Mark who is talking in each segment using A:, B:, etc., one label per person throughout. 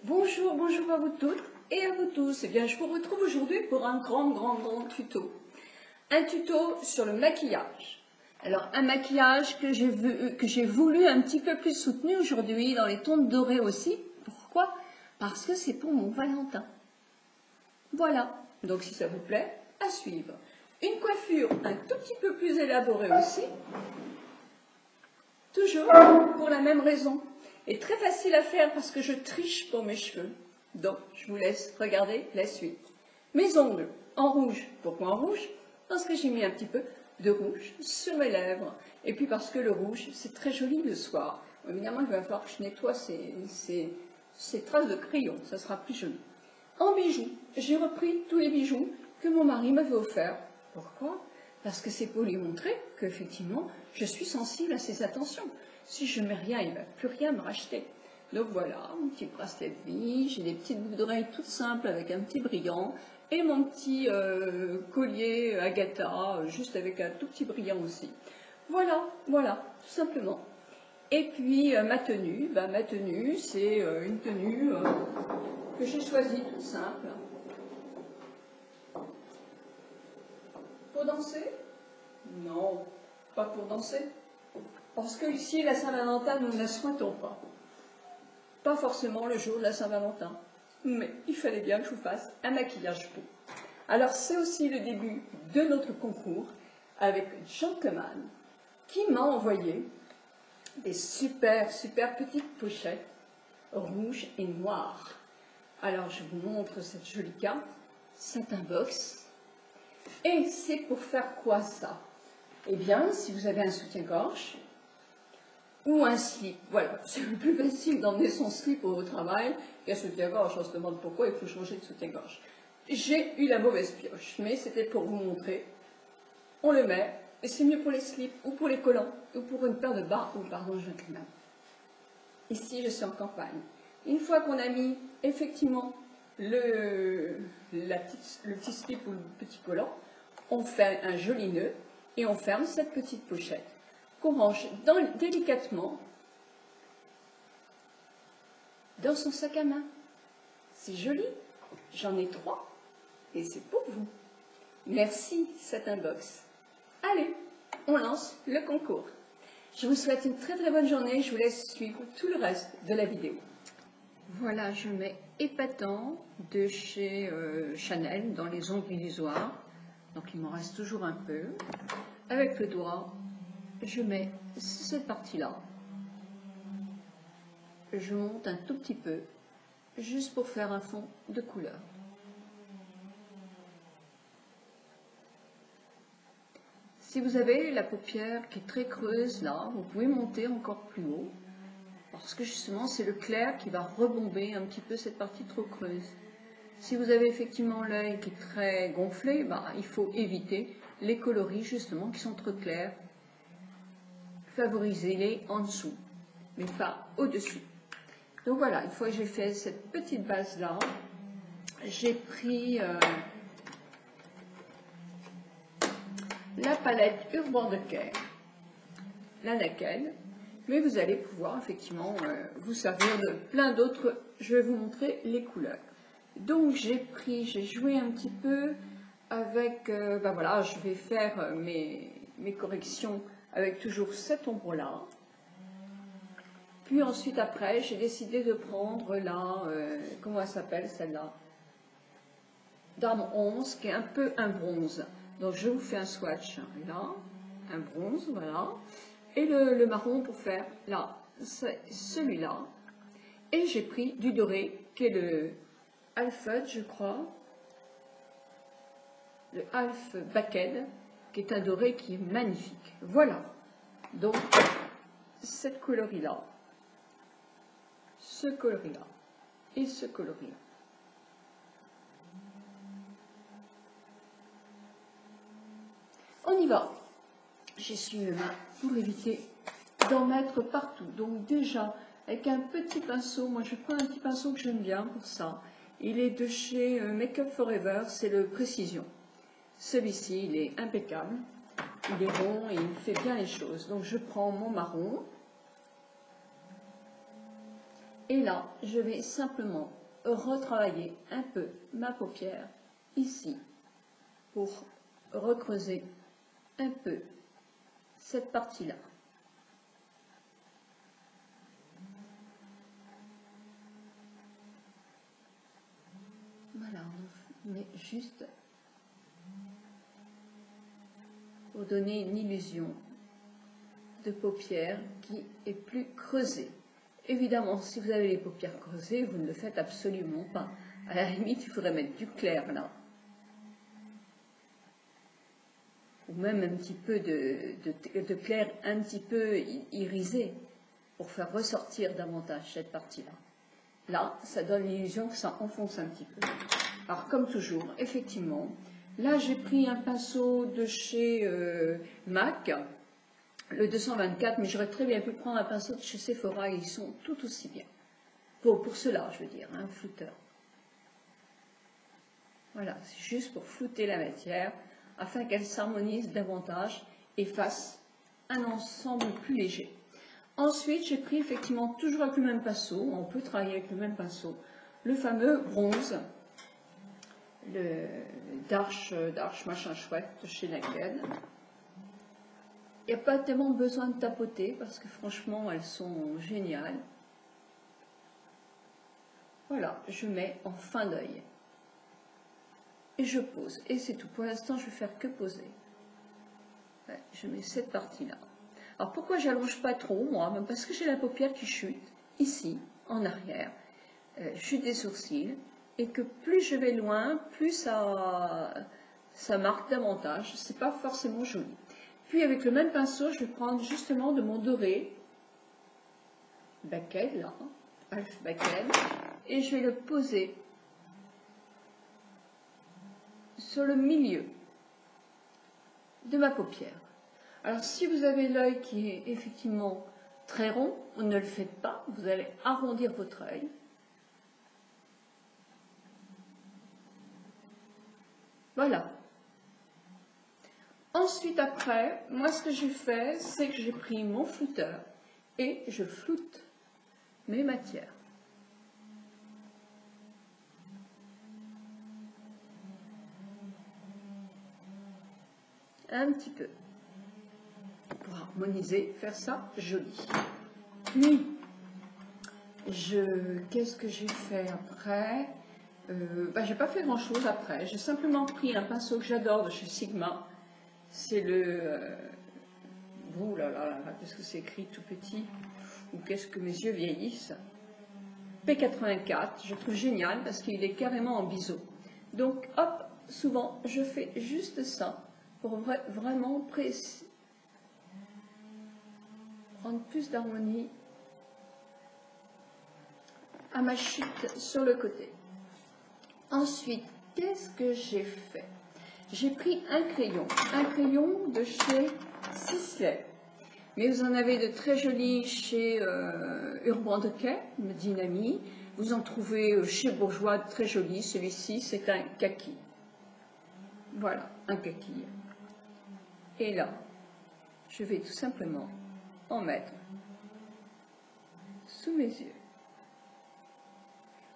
A: Bonjour, bonjour à vous toutes et à vous tous. Eh bien, je vous retrouve aujourd'hui pour un grand tuto. Un tuto sur le maquillage. Alors, un maquillage que j'ai voulu un petit peu plus soutenu aujourd'hui, dans les tons dorés aussi. Pourquoi? Parce que c'est pour mon Valentin. Voilà. Donc, si ça vous plaît, à suivre. Une coiffure un tout petit peu plus élaborée aussi. Toujours pour la même raison. Et très facile à faire parce que je triche pour mes cheveux. Donc, je vous laisse regarder la suite. Mes ongles en rouge. Pourquoi en rouge? Parce que j'ai mis un petit peu de rouge sur mes lèvres. Et puis parce que le rouge, c'est très joli le soir. Évidemment, il va falloir que je nettoie ces traces de crayon. Ça sera plus joli. En bijoux, j'ai repris tous les bijoux que mon mari m'avait offerts. Pourquoi? Parce que c'est pour lui montrer qu'effectivement, je suis sensible à ses attentions. Si je ne mets rien, il ne va plus rien me racheter. Donc voilà, mon petit bracelet de vie, j'ai des petites boucles d'oreilles toutes simples avec un petit brillant, et mon petit collier Agatha, juste avec un tout petit brillant aussi. Voilà, tout simplement. Et puis ma tenue, c'est une tenue que j'ai choisie toute simple. Pour danser? Non, pas pour danser. Parce que ici, la Saint-Valentin, nous ne la souhaitons pas. Pas forcément le jour de la Saint-Valentin. Mais il fallait bien que je vous fasse un maquillage beau. Alors, c'est aussi le début de notre concours avec Gentleman qui m'a envoyé des super petites pochettes rouges et noires. Alors, je vous montre cette jolie carte. C'est un box. Et c'est pour faire quoi ça? Eh bien, si vous avez un soutien-gorge, ou un slip, voilà, c'est le plus facile d'emmener son slip au travail qu'un soutien-gorge. On se demande pourquoi il faut changer de soutien-gorge. J'ai eu la mauvaise pioche, mais c'était pour vous montrer. On le met, et c'est mieux pour les slips, ou pour les collants, ou pour une paire de bas, ou pardon, gentleman. Ici, je suis en campagne. Une fois qu'on a mis effectivement le petit slip ou le petit collant, on fait un joli nœud, et on ferme cette petite pochette qu'on range délicatement dans son sac à main. C'est joli, j'en ai 3 et c'est pour vous. Merci Satin Box. Allez, on lance le concours. Je vous souhaite une très bonne journée, je vous laisse suivre tout le reste de la vidéo. Voilà, je mets épatant de chez Chanel dans les ongles illusoires, donc il m'en reste toujours un peu. Avec le doigt, je mets cette partie-là, je monte un tout petit peu, juste pour faire un fond de couleur. Si vous avez la paupière qui est très creuse là, vous pouvez monter encore plus haut, parce que justement c'est le clair qui va rebomber un petit peu cette partie trop creuse. Si vous avez effectivement l'œil qui est très gonflé, il faut éviter les coloris justement qui sont trop clairs. Favorisez-les en dessous, mais pas au-dessus. Donc voilà, une fois que j'ai fait cette petite base là, j'ai pris la palette Urban Decay, la Naked, mais vous allez pouvoir effectivement vous servir de plein d'autres. Je vais vous montrer les couleurs. Donc j'ai joué un petit peu avec, voilà, je vais faire mes corrections avec toujours cette ombre-là. Puis ensuite, après, j'ai décidé de prendre là, comment elle s'appelle celle-là? Dame 11, qui est un peu un bronze. Donc je vous fais un swatch là, un bronze, voilà. Et le marron pour faire là, celui-là. Et j'ai pris du doré, qui est le Half, je crois. Le Half Baked, qui est un doré qui est magnifique. Voilà. Donc, cette coloris-là, ce coloris-là et ce coloris-là. On y va. J'essuie mes mains pour éviter d'en mettre partout. Donc déjà, avec un petit pinceau, moi je prends un petit pinceau que j'aime bien pour ça. Il est de chez Make Up Forever, c'est le Précision. Celui-ci, il est impeccable. Il est rond et il fait bien les choses. Donc je prends mon marron. Et là, je vais simplement retravailler un peu ma paupière ici, pour recreuser un peu cette partie-là. Voilà, on met juste pour donner une illusion de paupières qui est plus creusée. Évidemment, si vous avez les paupières creusées, vous ne le faites absolument pas. À la limite, il faudrait mettre du clair là. Ou même un petit peu de clair un petit peu irisé pour faire ressortir davantage cette partie-là. Là, ça donne l'illusion que ça enfonce un petit peu. Alors, comme toujours, effectivement, là, j'ai pris un pinceau de chez MAC, le 224, mais j'aurais très bien pu prendre un pinceau de chez Sephora, et ils sont tout aussi bien. Pour cela, je veux dire, un flouteur. Voilà, c'est juste pour flouter la matière, afin qu'elle s'harmonise davantage et fasse un ensemble plus léger. Ensuite, j'ai pris effectivement, toujours avec le même pinceau, on peut travailler avec le même pinceau, le fameux bronze, le Darsh machin chouette de chez Naked. Il n'y a pas tellement besoin de tapoter parce que franchement, elles sont géniales. Voilà, je mets en fin d'œil. Et je pose. Et c'est tout. Pour l'instant, je vais faire que poser. Ouais, je mets cette partie-là. Alors pourquoi j'allonge pas trop, moi? Parce que j'ai la paupière qui chute, ici, en arrière, chute des sourcils, et que plus je vais loin, plus ça marque davantage. C'est pas forcément joli. Puis avec le même pinceau, je vais prendre justement de mon doré, Baked, là, Alf Baked, et je vais le poser sur le milieu de ma paupière. Alors si vous avez l'œil qui est effectivement très rond, ne le faites pas, vous allez arrondir votre œil. Voilà. Ensuite, après, moi ce que j'ai fait, c'est que j'ai pris mon flouteur et je floute mes matières. Un petit peu. Pour harmoniser, faire ça joli. Puis, qu'est-ce que j'ai fait après? J'ai pas fait grand chose après. J'ai simplement pris un pinceau que j'adore de chez Sigma. C'est le... oh là là là, qu'est-ce que c'est écrit tout petit? Ou qu'est-ce que mes yeux vieillissent? P84, je trouve génial parce qu'il est carrément en biseau. Donc, hop, souvent, je fais juste ça pour vraiment prendre plus d'harmonie à ma chute sur le côté. Ensuite, qu'est-ce que j'ai fait? J'ai pris un crayon de chez Sisley. Mais vous en avez de très jolis chez Urban Decay, me dit une amie. Vous en trouvez chez Bourgeois de très jolis. Celui-ci, c'est un kaki. Voilà, un kaki. Et là, je vais tout simplement en mettre sous mes yeux.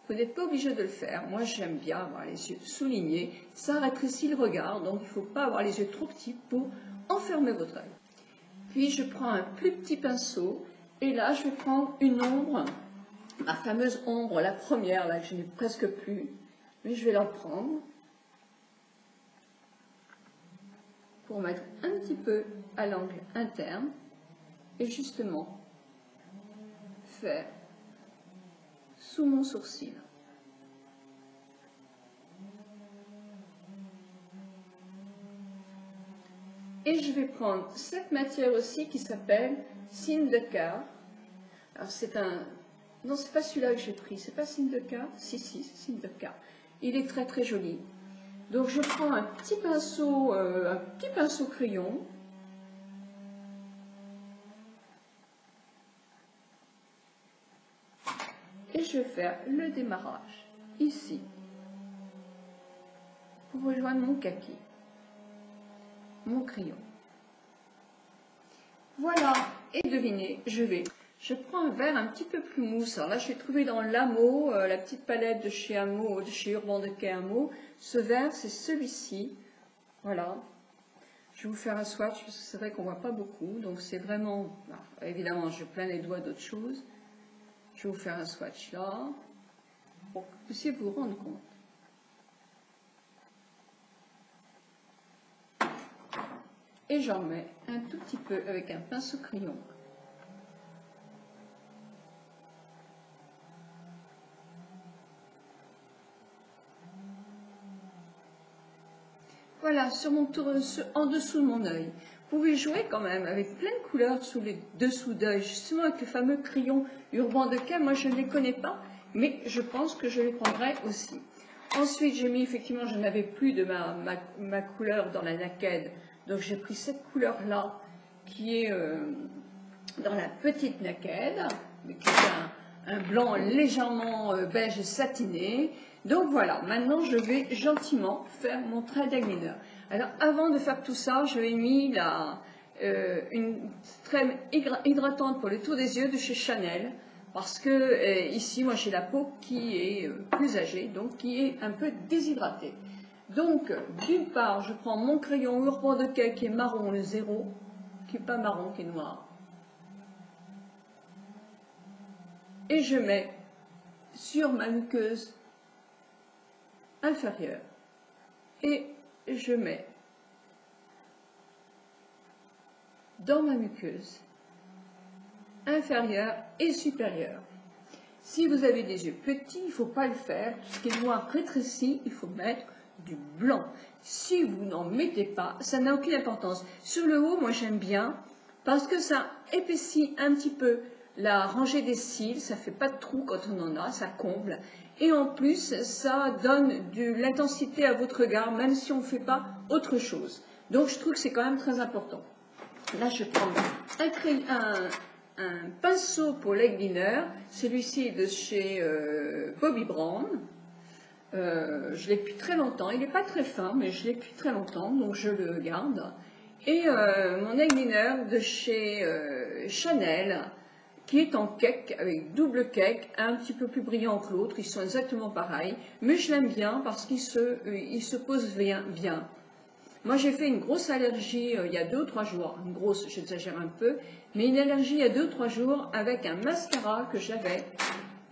A: Vous n'êtes pas obligé de le faire. Moi, j'aime bien avoir les yeux soulignés. Ça rétrécit le regard, donc il ne faut pas avoir les yeux trop petits pour enfermer votre œil. Puis, je prends un plus petit pinceau et là, je vais prendre une ombre, ma fameuse ombre, la première, là, que je n'ai presque plus, mais je vais la prendre pour mettre un petit peu à l'angle interne et justement faire sous mon sourcil. Et je vais prendre cette matière aussi qui s'appelle Sindecar. Alors c'est un... Non, c'est pas celui-là que j'ai pris. C'est pas Sindecar? Si, c'est Sindecar. Il est très très joli. Donc je prends un petit pinceau crayon. Et je vais faire le démarrage ici pour rejoindre mon kaki, mon crayon. Voilà, et devinez, je vais Je prends un verre un petit peu plus mousse. Alors là, je l'ai trouvé dans l'Amo, la petite palette de chez Amo, de chez Urban Decay Amo. Ce verre, c'est celui-ci. Voilà. Je vais vous faire un swatch, parce que c'est vrai qu'on ne voit pas beaucoup. Donc c'est vraiment... bah, évidemment, je plains les doigts d'autre chose. Je vais vous faire un swatch là, pour que vous puissiez vous rendre compte. Et j'en mets un tout petit peu avec un pinceau crayon. Voilà, sur mon tour, en dessous de mon œil. Vous pouvez jouer quand même avec plein de couleurs sous les dessous d'œil, justement avec le fameux crayon Urban Decay. Moi, je ne les connais pas, mais je pense que je les prendrai aussi. Ensuite, j'ai mis, effectivement, je n'avais plus de ma couleur dans la naked, donc j'ai pris cette couleur-là, qui est dans la petite naked, qui est un blanc légèrement beige satiné. Donc voilà, maintenant je vais gentiment faire mon trait d'eyeliner. Alors avant de faire tout ça, j'avais mis une crème hydratante pour le tour des yeux de chez Chanel. Parce que ici, moi j'ai la peau qui est plus âgée, donc qui est un peu déshydratée. Donc d'une part, je prends mon crayon Urban Decay qui est marron, le 0, qui n'est pas marron, qui est noir. Et je mets sur ma muqueuse inférieure et je mets dans ma muqueuse inférieure et supérieure. Si vous avez des yeux petits, il ne faut pas le faire. Tout ce qui est noir rétréci, il faut mettre du blanc. Si vous n'en mettez pas, ça n'a aucune importance. Sur le haut, moi j'aime bien parce que ça épaissit un petit peu la rangée des cils, ça ne fait pas de trou quand on en a, ça comble. Et en plus, ça donne de l'intensité à votre regard, même si on ne fait pas autre chose. Donc, je trouve que c'est quand même très important. Là, je prends un pinceau pour l'eyeliner. Celui-ci est de chez Bobbi Brown. Je l'ai depuis très longtemps. Il n'est pas très fin, mais je l'ai depuis très longtemps, donc je le garde. Et mon eyeliner de chez Chanel, qui est en cake, avec double cake, un petit peu plus brillant que l'autre. Ils sont exactement pareils, mais je l'aime bien parce qu'il se pose bien. Moi, j'ai fait une grosse allergie il y a 2 ou 3 jours. Une grosse, j'exagère un peu, mais une allergie il y a 2 ou 3 jours avec un mascara que j'avais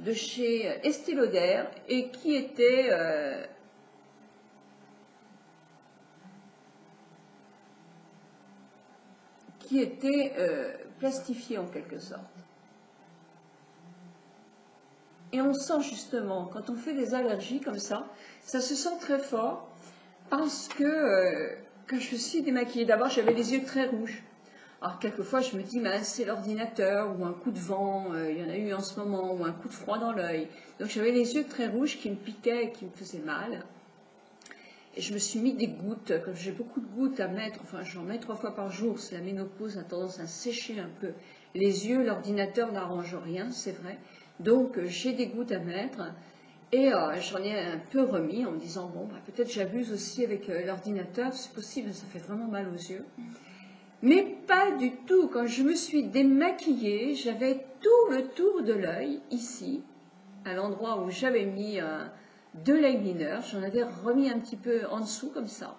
A: de chez Estée Lauder et qui était... plastifié en quelque sorte. Et on sent justement, quand on fait des allergies comme ça se sent très fort parce que quand je suis démaquillée, d'abord j'avais les yeux très rouges. Alors quelquefois je me dis, c'est l'ordinateur ou un coup de vent, il y en a eu en ce moment, ou un coup de froid dans l'œil. Donc j'avais les yeux très rouges qui me piquaient et qui me faisaient mal. Et je me suis mis des gouttes, comme j'ai beaucoup de gouttes à mettre, enfin j'en mets 3 fois par jour, c'est la ménopause, a tendance à sécher un peu les yeux, l'ordinateur n'arrange rien, c'est vrai. Donc j'ai des gouttes à mettre et j'en ai un peu remis en me disant, bon, peut-être j'abuse aussi avec l'ordinateur, c'est possible, ça fait vraiment mal aux yeux. Mais pas du tout, quand je me suis démaquillée, j'avais tout le tour de l'œil, ici, à l'endroit où j'avais mis de l'eyeliner, j'en avais remis un petit peu en dessous comme ça,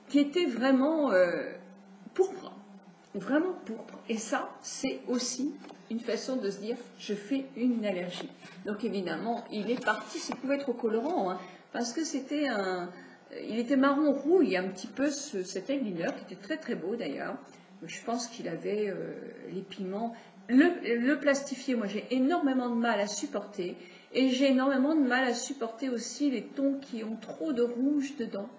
A: qui était vraiment pourpre, vraiment pourpre. Et ça, c'est aussi une façon de se dire, je fais une allergie. Donc évidemment, il est parti, ça pouvait être au colorant, parce que c'était il était marron rouille un petit peu cet eyeliner, qui était très très beau d'ailleurs. Je pense qu'il avait les pigments. Le plastifié, moi j'ai énormément de mal à supporter. Et j'ai énormément de mal à supporter aussi les tons qui ont trop de rouge dedans.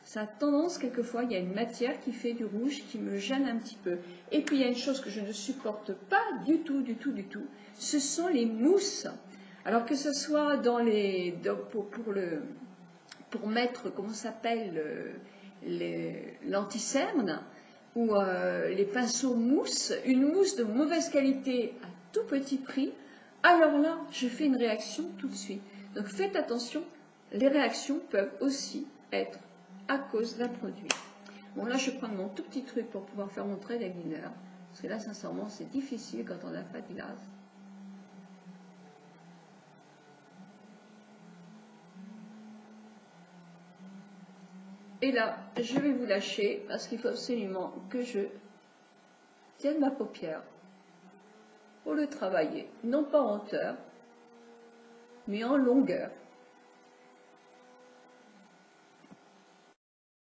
A: Ça a tendance, quelquefois, il y a une matière qui fait du rouge qui me gêne un petit peu. Et puis il y a une chose que je ne supporte pas du tout, ce sont les mousses. Alors que ce soit dans pour mettre, comment ça s'appelle, l'anti-cerne, ou les pinceaux mousse, une mousse de mauvaise qualité à tout petit prix, alors là, je fais une réaction tout de suite. Donc faites attention, les réactions peuvent aussi être à cause d'un produit. Bon, là, je prends mon tout petit truc pour pouvoir faire mon trait d'eyeliner. Parce que là, sincèrement, c'est difficile quand on a fait du l'as. Et là, je vais vous lâcher parce qu'il faut absolument que je tienne ma paupière pour le travailler, non pas en hauteur, mais en longueur.